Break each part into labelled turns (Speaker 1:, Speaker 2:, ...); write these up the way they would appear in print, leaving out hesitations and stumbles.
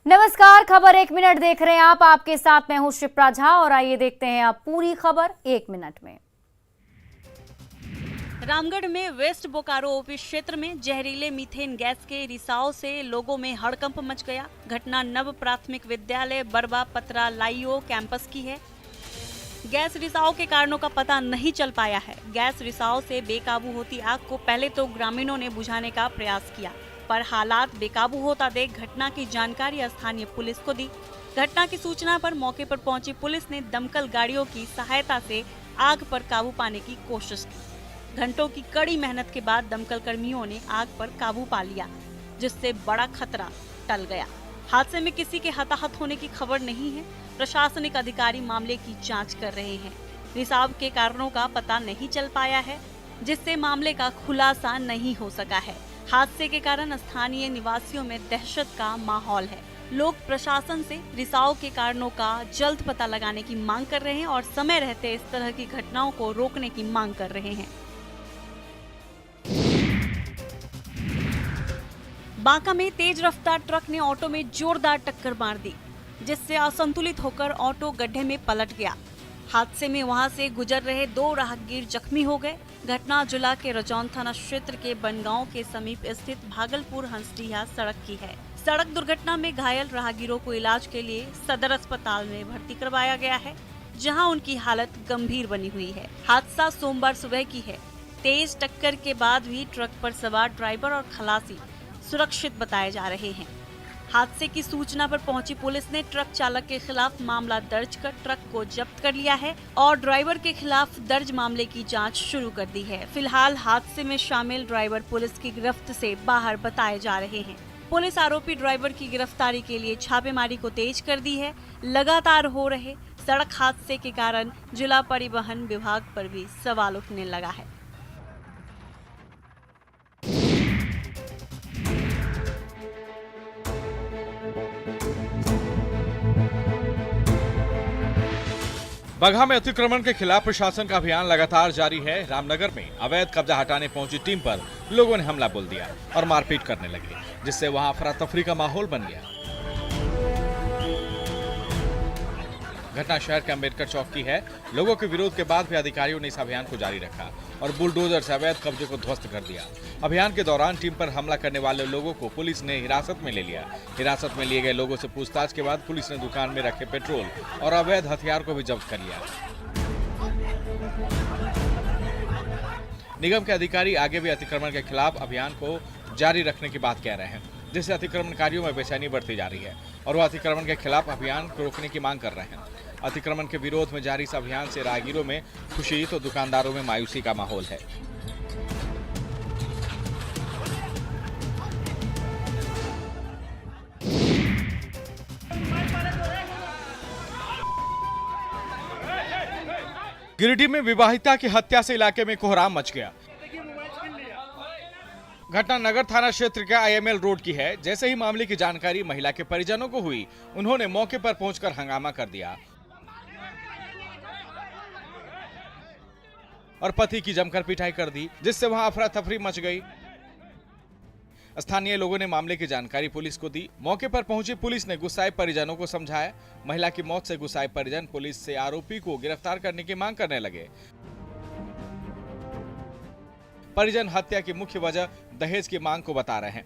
Speaker 1: नमस्कार, खबर 1 मिनट देख रहे हैं आप। आपके साथ मैं हूं शिप्रा झा और आइए देखते हैं आप पूरी खबर 1 मिनट में।
Speaker 2: रामगढ़ में वेस्ट बोकारो ओपी क्षेत्र में जहरीले मीथेन गैस के रिसाव से लोगों में हड़कंप मच गया। घटना नव प्राथमिक विद्यालय बरबा पतरा लाइयो कैंपस की है। गैस रिसाव के कारणों का पता नहीं चल पाया है। गैस रिसाव से बेकाबू होती आग को पहले तो ग्रामीणों ने बुझाने का प्रयास किया, पर हालात बेकाबू होता देख घटना की जानकारी स्थानीय पुलिस को दी। घटना की सूचना पर मौके पर पहुंची पुलिस ने दमकल गाड़ियों की सहायता से आग पर काबू पाने की कोशिश की। घंटों की कड़ी मेहनत के बाद दमकल कर्मियों ने आग पर काबू पा लिया, जिससे बड़ा खतरा टल गया। हादसे में किसी के हताहत होने की खबर नहीं है। प्रशासनिक अधिकारी मामले की जांच कर रहे हैं। रिसाव के कारणों का पता नहीं चल पाया है, जिससे मामले का खुलासा नहीं हो सका है। हादसे के कारण स्थानीय निवासियों में दहशत का माहौल है। लोग प्रशासन से रिसाव के कारणों का जल्द पता लगाने की मांग कर रहे हैं और समय रहते इस तरह की घटनाओं को रोकने की मांग कर रहे हैं। बांका में तेज रफ्तार ट्रक ने ऑटो में जोरदार टक्कर मार दी, जिससे असंतुलित होकर ऑटो गड्ढे में पलट गया। हादसे में वहां से गुजर रहे 2 राहगीर जख्मी हो गए। घटना जिला के रजौन थाना क्षेत्र के बनगांव के समीप स्थित भागलपुर हंसडीहा सड़क की है। सड़क दुर्घटना में घायल राहगीरों को इलाज के लिए सदर अस्पताल में भर्ती करवाया गया है, जहां उनकी हालत गंभीर बनी हुई है। हादसा सोमवार सुबह की है। तेज टक्कर के बाद भी ट्रक पर सवार ड्राइवर और खलासी सुरक्षित बताए जा रहे हैं। हादसे की सूचना पर पहुंची पुलिस ने ट्रक चालक के खिलाफ मामला दर्ज कर ट्रक को जब्त कर लिया है और ड्राइवर के खिलाफ दर्ज मामले की जांच शुरू कर दी है। फिलहाल हादसे में शामिल ड्राइवर पुलिस की गिरफ्त से बाहर बताए जा रहे हैं। पुलिस आरोपी ड्राइवर की गिरफ्तारी के लिए छापेमारी को तेज कर दी है। लगातार हो रहे सड़क हादसे के कारण जिला परिवहन विभाग पर भी सवाल उठने लगा है।
Speaker 3: बगहा में अतिक्रमण के खिलाफ प्रशासन का अभियान लगातार जारी है। रामनगर में अवैध कब्जा हटाने पहुंची टीम पर लोगों ने हमला बोल दिया और मारपीट करने लगे, जिससे वहां अफरा तफरी का माहौल बन गया। घटना शहर के अम्बेडकर चौक की है। लोगों के विरोध के बाद भी अधिकारियों ने इस अभियान को जारी रखा और बुलडोजर से अवैध कब्जे को ध्वस्त कर दिया। अभियान के दौरान टीम पर हमला करने वाले लोगों को पुलिस ने हिरासत में ले लिया। हिरासत में लिए गए लोगों से पूछताछ के बाद पुलिस ने दुकान में रखे पेट्रोल और अवैध हथियार को भी जब्त कर लिया। निगम के अधिकारी आगे भी अतिक्रमण के खिलाफ अभियान को जारी रखने की बात कह रहे हैं, जिससे अतिक्रमणकारियों में बेचैनी बढ़ती जा रही है और वो अतिक्रमण के खिलाफ अभियान को रोकने की मांग कर रहे हैं। अतिक्रमण के विरोध में जारी इस अभियान से राहगीरों में खुशी तो दुकानदारों में मायूसी का माहौल है। गिरिडीह में विवाहिता की हत्या से इलाके में कोहराम मच गया। घटना नगर थाना क्षेत्र के IML रोड की है। जैसे ही मामले की जानकारी महिला के परिजनों को हुई, उन्होंने मौके पर पहुंचकर हंगामा कर दिया और पति की जमकर पिटाई कर दी, जिससे वहां अफरा तफरी मच गई। स्थानीय लोगों ने मामले की जानकारी पुलिस को दी। मौके पर पहुंची पुलिस ने गुस्साए परिजनों को समझाया। महिला की मौत से गुस्साए परिजन पुलिस से आरोपी को गिरफ्तार करने की मांग करने लगे। परिजन हत्या की मुख्य वजह दहेज की मांग को बता रहे हैं।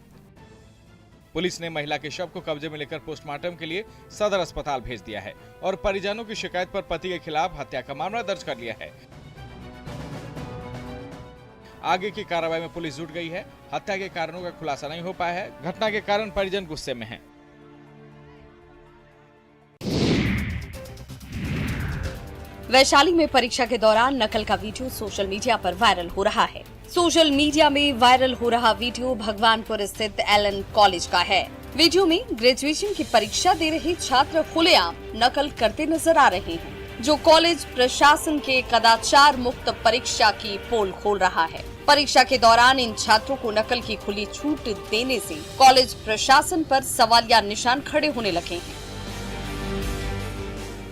Speaker 3: पुलिस ने महिला के शव को कब्जे में लेकर पोस्टमार्टम के लिए सदर अस्पताल भेज दिया है और परिजनों की शिकायत पर पति के खिलाफ हत्या का मामला दर्ज कर लिया है। आगे की कार्रवाई में पुलिस जुट गई है। हत्या के कारणों का खुलासा नहीं हो पाया है। घटना के कारण परिजन गुस्से में हैं।
Speaker 4: वैशाली में परीक्षा के दौरान नकल का वीडियो सोशल मीडिया पर वायरल हो रहा है। सोशल मीडिया में वायरल हो रहा वीडियो भगवानपुर स्थित एलन कॉलेज का है। वीडियो में ग्रेजुएशन की परीक्षा दे रहे छात्र खुलेआम नकल करते नजर आ रहे हैं, जो कॉलेज प्रशासन के कदाचार मुक्त परीक्षा की पोल खोल रहा है। परीक्षा के दौरान इन छात्रों को नकल की खुली छूट देने से कॉलेज प्रशासन पर सवालिया निशान खड़े होने लगे हैं।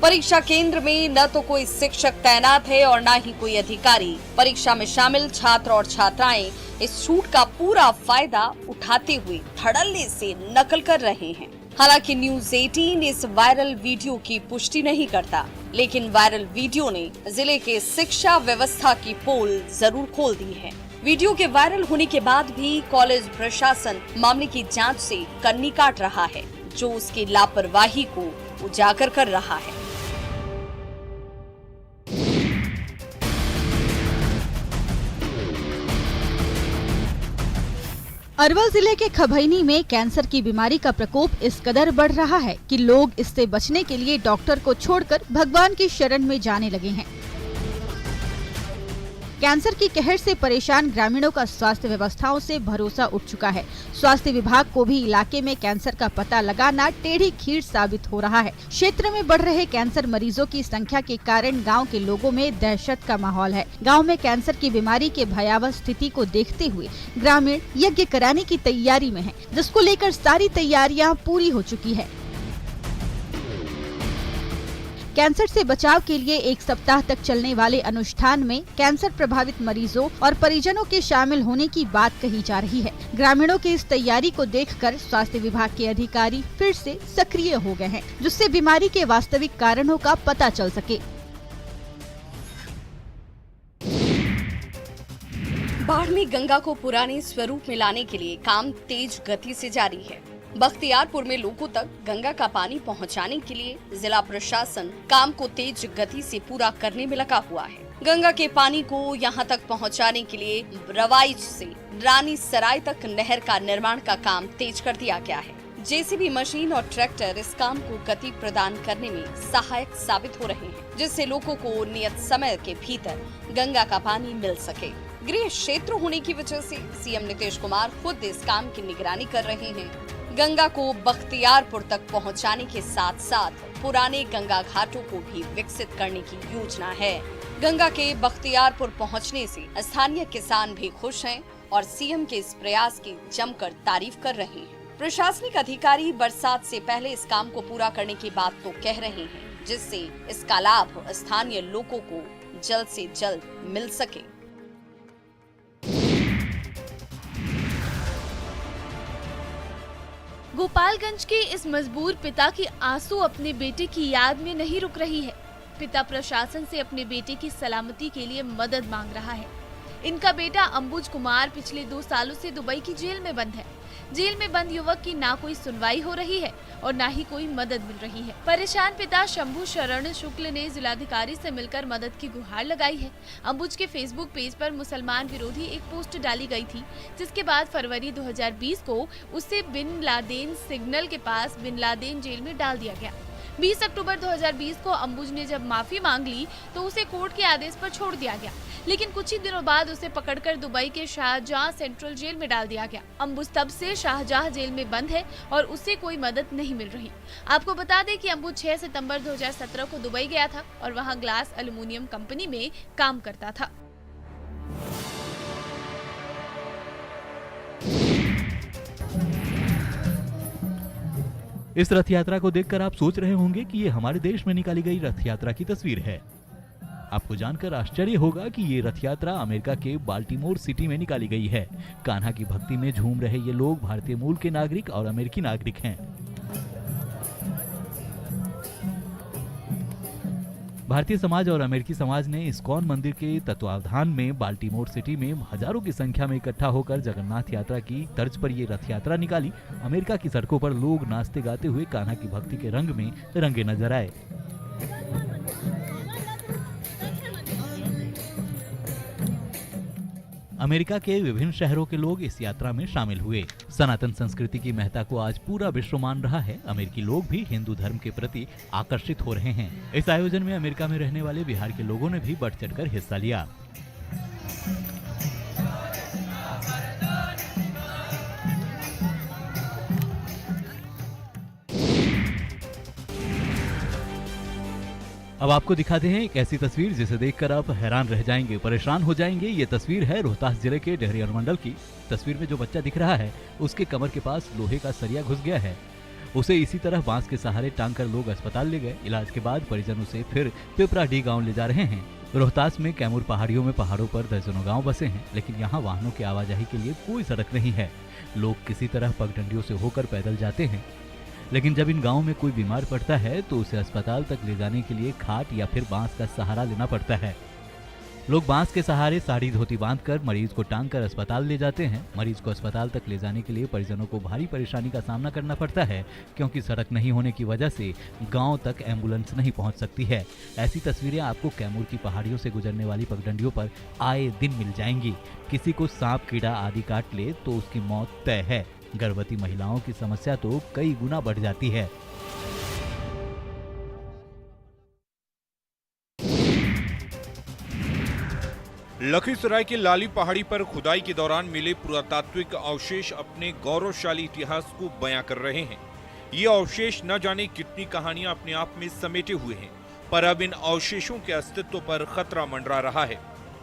Speaker 4: परीक्षा केंद्र में न तो कोई शिक्षक तैनात है और न ही कोई अधिकारी। परीक्षा में शामिल छात्र और छात्राएं इस छूट का पूरा फायदा उठाते हुए धड़ल्ले से नकल कर रहे हैं। हालांकि न्यूज 18 इस वायरल वीडियो की पुष्टि नहीं करता, लेकिन वायरल वीडियो ने जिले के शिक्षा व्यवस्था की पोल जरूर खोल दी है। वीडियो के वायरल होने के बाद भी कॉलेज प्रशासन मामले की जांच से कन्नी काट रहा है, जो उसकी लापरवाही को उजागर कर रहा है।
Speaker 5: अरवल जिले के खभैनी में कैंसर की बीमारी का प्रकोप इस कदर बढ़ रहा है कि लोग इससे बचने के लिए डॉक्टर को छोड़कर भगवान की शरण में जाने लगे हैं। कैंसर की कहर से परेशान ग्रामीणों का स्वास्थ्य व्यवस्थाओं से भरोसा उठ चुका है। स्वास्थ्य विभाग को भी इलाके में कैंसर का पता लगाना टेढ़ी खीर साबित हो रहा है। क्षेत्र में बढ़ रहे कैंसर मरीजों की संख्या के कारण गांव के लोगों में दहशत का माहौल है। गांव में कैंसर की बीमारी के भयावह स्थिति को देखते हुए ग्रामीण यज्ञ कराने की तैयारी में है, जिसको लेकर सारी तैयारियां पूरी हो चुकी है। कैंसर से बचाव के लिए 1 सप्ताह तक चलने वाले अनुष्ठान में कैंसर प्रभावित मरीजों और परिजनों के शामिल होने की बात कही जा रही है। ग्रामीणों की इस तैयारी को देखकर स्वास्थ्य विभाग के अधिकारी फिर से सक्रिय हो गए हैं, जिससे बीमारी के वास्तविक कारणों का पता चल सके।
Speaker 4: बाढ़ में गंगा को पुराने स्वरूप में लाने के लिए काम तेज गति से जारी है। बख्तियारपुर में लोगों तक गंगा का पानी पहुंचाने के लिए जिला प्रशासन काम को तेज गति से पूरा करने में लगा हुआ है। गंगा के पानी को यहां तक पहुंचाने के लिए रवाइच से रानी सराय तक नहर का निर्माण का काम तेज कर दिया गया है। जेसीबी मशीन और ट्रैक्टर इस काम को गति प्रदान करने में सहायक साबित हो रहे हैं, जिससे लोगों को नियत समय के भीतर गंगा का पानी मिल सके। गृह क्षेत्र होने की वजह से सीएम नीतीश कुमार खुद इस काम की निगरानी कर रहे हैं। गंगा को बख्तियारपुर तक पहुंचाने के साथ साथ पुराने गंगा घाटों को भी विकसित करने की योजना है। गंगा के बख्तियारपुर पहुंचने से स्थानीय किसान भी खुश हैं और सीएम के इस प्रयास की जमकर तारीफ कर रहे हैं। प्रशासनिक अधिकारी बरसात से पहले इस काम को पूरा करने की बात तो कह रहे हैं, जिससे इसका लाभ स्थानीय लोगों को जल्द से जल्द मिल सके।
Speaker 6: गोपालगंज के इस मजबूर पिता की आंसू अपने बेटे की याद में नहीं रुक रही है। पिता प्रशासन से अपने बेटे की सलामती के लिए मदद मांग रहा है। इनका बेटा अंबुज कुमार पिछले 2 सालों से दुबई की जेल में बंद है। जेल में बंद युवक की ना कोई सुनवाई हो रही है और ना ही कोई मदद मिल रही है। परेशान पिता शंभू शरण शुक्ल ने जिलाधिकारी से मिलकर मदद की गुहार लगाई है। अंबुज के फेसबुक पेज पर मुसलमान विरोधी एक पोस्ट डाली गई थी, जिसके बाद फरवरी 2020 को उसे बिन लादेन सिग्नल के पास बिन लादेन जेल में डाल दिया गया। 20 अक्टूबर 2020 को अंबुज ने जब माफी मांग ली तो उसे कोर्ट के आदेश पर छोड़ दिया गया, लेकिन कुछ ही दिनों बाद उसे पकड़कर दुबई के शाहजहां सेंट्रल जेल में डाल दिया गया। अंबुज तब से शाहजहां जेल में बंद है और उसे कोई मदद नहीं मिल रही। आपको बता दें कि अंबुज 6 सितंबर 2017 को दुबई गया था और वहां ग्लास एल्युमिनियम कंपनी में काम करता था।
Speaker 7: इस रथ यात्रा को देखकर आप सोच रहे होंगे कि ये हमारे देश में निकाली गई रथ यात्रा की तस्वीर है। आपको जानकर आश्चर्य होगा कि ये रथ यात्रा अमेरिका के बाल्टीमोर सिटी में निकाली गई है। कान्हा की भक्ति में झूम रहे ये लोग भारतीय मूल के नागरिक और अमेरिकी नागरिक हैं। भारतीय समाज और अमेरिकी समाज ने इस्कॉन मंदिर के तत्वावधान में बाल्टीमोर सिटी में हजारों की संख्या में इकट्ठा होकर जगन्नाथ यात्रा की तर्ज पर ये रथ यात्रा निकाली। अमेरिका की सड़कों पर लोग नाचते गाते हुए कान्हा की भक्ति के रंग में रंगे नजर आए। अमेरिका के विभिन्न शहरों के लोग इस यात्रा में शामिल हुए। सनातन संस्कृति की महत्ता को आज पूरा विश्व मान रहा है। अमेरिकी लोग भी हिंदू धर्म के प्रति आकर्षित हो रहे हैं। इस आयोजन में अमेरिका में रहने वाले बिहार के लोगों ने भी बढ़ चढ़कर हिस्सा लिया। अब आपको दिखाते हैं एक ऐसी तस्वीर जिसे देखकर आप हैरान रह जाएंगे, परेशान हो जाएंगे। ये तस्वीर है रोहतास जिले के डेहरी अनुमंडल की। तस्वीर में जो बच्चा दिख रहा है उसके कमर के पास लोहे का सरिया घुस गया है। उसे इसी तरह बांस के सहारे टांग कर लोग अस्पताल ले गए। इलाज के बाद परिजन उसे फिर पिपराडीह गांव ले जा रहे हैं। रोहतास में कैमूर पहाड़ियों में पहाड़ों पर दर्जनों गांव बसे हैं, लेकिन यहां वाहनों की आवाजाही के लिए कोई सड़क नहीं है। लोग किसी तरह पगडंडियों से होकर पैदल जाते हैं, लेकिन जब इन गांवों में कोई बीमार पड़ता है तो उसे अस्पताल तक ले जाने के लिए खाट या फिर बांस का सहारा लेना पड़ता है। लोग बांस के सहारे साड़ी धोती बांधकर मरीज को टांग कर अस्पताल ले जाते हैं। मरीज को अस्पताल तक ले जाने के लिए परिजनों को भारी परेशानी का सामना करना पड़ता है, क्योंकि सड़क नहीं होने की वजह से गांव तक एम्बुलेंस नहीं पहुंच सकती है। ऐसी तस्वीरें आपको कैमूर की पहाड़ियों से गुजरने वाली पगडंडियों पर आए दिन मिल जाएंगी। किसी को सांप कीड़ा आदि काट ले तो उसकी मौत तय है। गर्भवती महिलाओं की समस्या तो कई गुना बढ़ जाती है।
Speaker 8: लखीसराय की लाली पहाड़ी पर खुदाई के दौरान मिले पुरातात्विक अवशेष अपने गौरवशाली इतिहास को बयां कर रहे हैं। ये अवशेष न जाने कितनी कहानियां अपने आप में समेटे हुए हैं, पर अब इन अवशेषों के अस्तित्व पर खतरा मंडरा रहा है।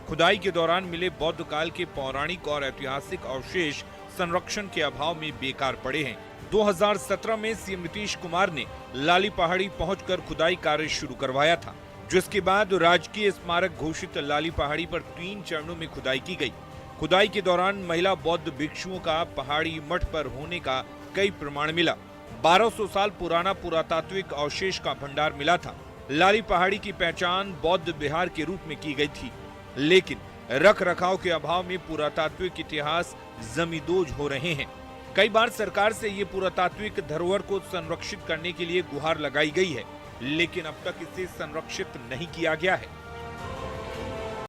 Speaker 8: खुदाई के दौरान मिले बौद्ध काल के पौराणिक और ऐतिहासिक अवशेष संरक्षण के अभाव में बेकार पड़े हैं। 2017 में सीएम नीतीश कुमार ने लाली पहाड़ी पहुंचकर खुदाई कार्य शुरू करवाया था, जिसके बाद राजकीय स्मारक घोषित लाली पहाड़ी पर 3 चरणों में खुदाई की गई। खुदाई के दौरान महिला बौद्ध भिक्षुओं का पहाड़ी मठ पर होने का कई प्रमाण मिला। 1200 साल पुराना पुरातात्विक अवशेष का भंडार मिला था। लाली पहाड़ी की पहचान बौद्ध विहार के रूप में की गई थी, लेकिन रख रखाव के अभाव में पुरातात्विक इतिहास जमींदोज हो रहे हैं। कई बार सरकार से ये पुरातात्विक धरोहर को संरक्षित करने के लिए गुहार लगाई गई है, लेकिन अब तक इसे संरक्षित नहीं किया गया है।